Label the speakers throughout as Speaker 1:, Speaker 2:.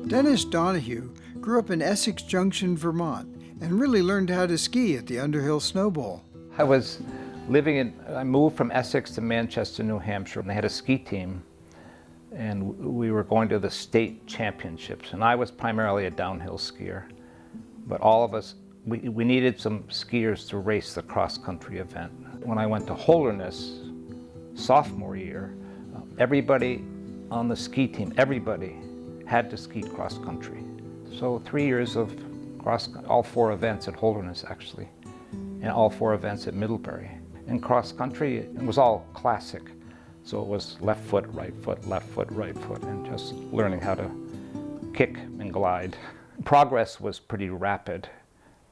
Speaker 1: Dennis Donahue grew up in Essex Junction, Vermont, and really learned how to ski at the Underhill Snowball.
Speaker 2: I moved from Essex to Manchester, New Hampshire, and they had a ski team, and we were going to the state championships, and I was primarily a downhill skier, but all of us, we needed some skiers to race the cross-country event. When I went to Holderness, sophomore year, everybody on the ski team, everybody had to ski cross-country. So 3 years of all 4 events at Holderness actually, and all 4 events at Middlebury. And cross-country, it was all classic. So it was left foot, right foot, right foot, and just learning how to kick and glide. Progress was pretty rapid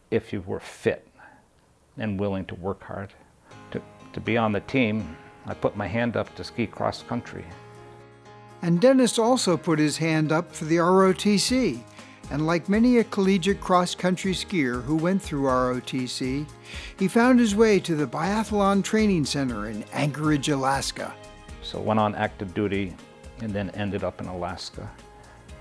Speaker 2: if you were fit and willing to work hard. To be on the team, I put my hand up to ski cross-country.
Speaker 1: And Dennis also put his hand up for the ROTC. And like many a collegiate cross-country skier who went through ROTC, he found his way to the Biathlon Training Center in Anchorage, Alaska.
Speaker 2: So went on active duty and then ended up in Alaska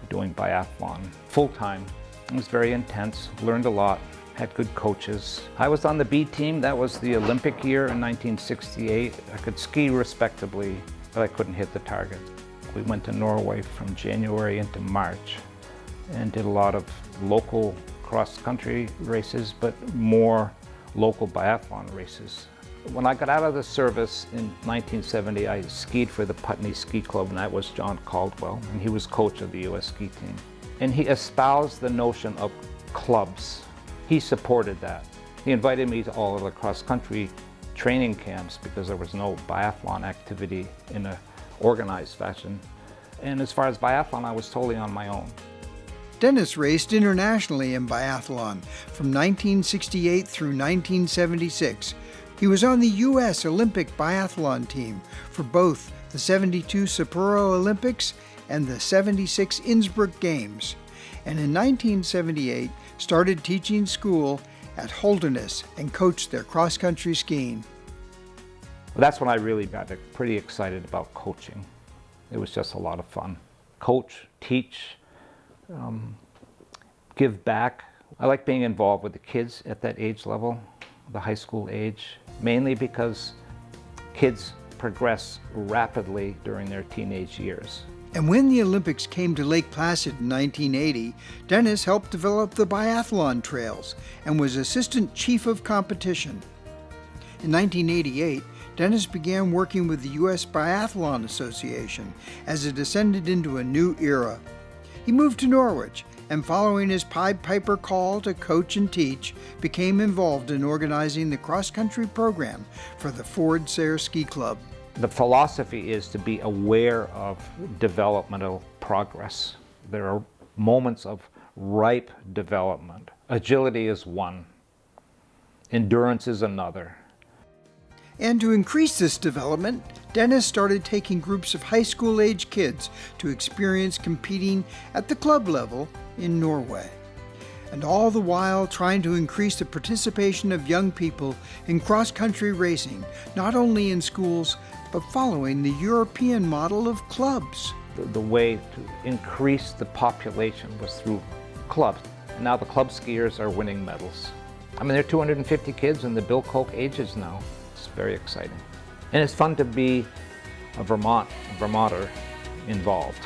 Speaker 2: doing biathlon full-time. It was very intense, learned a lot, had good coaches. I was on the B team. That was the Olympic year in 1968. I could ski respectably, but I couldn't hit the target. We went to Norway from January into March and did a lot of local cross-country races, but more local biathlon races. When I got out of the service in 1970, I skied for the Putney Ski Club, and that was John Caldwell, and he was coach of the U.S. ski team. And he espoused the notion of clubs. He supported that. He invited me to all of the cross-country training camps because there was no biathlon activity in an organized fashion. And as far as biathlon, I was totally on my own.
Speaker 1: Dennis raced internationally in biathlon from 1968 through 1976. He was on the U.S. Olympic biathlon team for both the 72 Sapporo Olympics and the 76 Innsbruck Games, and in 1978 started teaching school at Holderness and coached their cross-country skiing.
Speaker 2: That's when I really got pretty excited about coaching. It was just a lot of fun. Coach, teach, give back. I like being involved with the kids at that age level, the high school age, mainly because kids progress rapidly during their teenage years.
Speaker 1: And when the Olympics came to Lake Placid in 1980, Dennis helped develop the biathlon trails and was assistant chief of competition. In 1988, Dennis began working with the U.S. Biathlon Association as it ascended into a new era. He moved to Norwich, and following his Pied Piper call to coach and teach, became involved in organizing the cross-country program for the Ford Sayre Ski Club.
Speaker 2: The philosophy is to be aware of developmental progress. There are moments of ripe development. Agility is one. Endurance is another.
Speaker 1: And to increase this development, Dennis started taking groups of high school-age kids to experience competing at the club level in Norway. And all the while trying to increase the participation of young people in cross-country racing, not only in schools, but following the European model of clubs.
Speaker 2: The way to increase the population was through clubs. And now the club skiers are winning medals. I mean, there are 250 kids in the Bill Koch ages now. It's very exciting. And it's fun to be a Vermonter involved.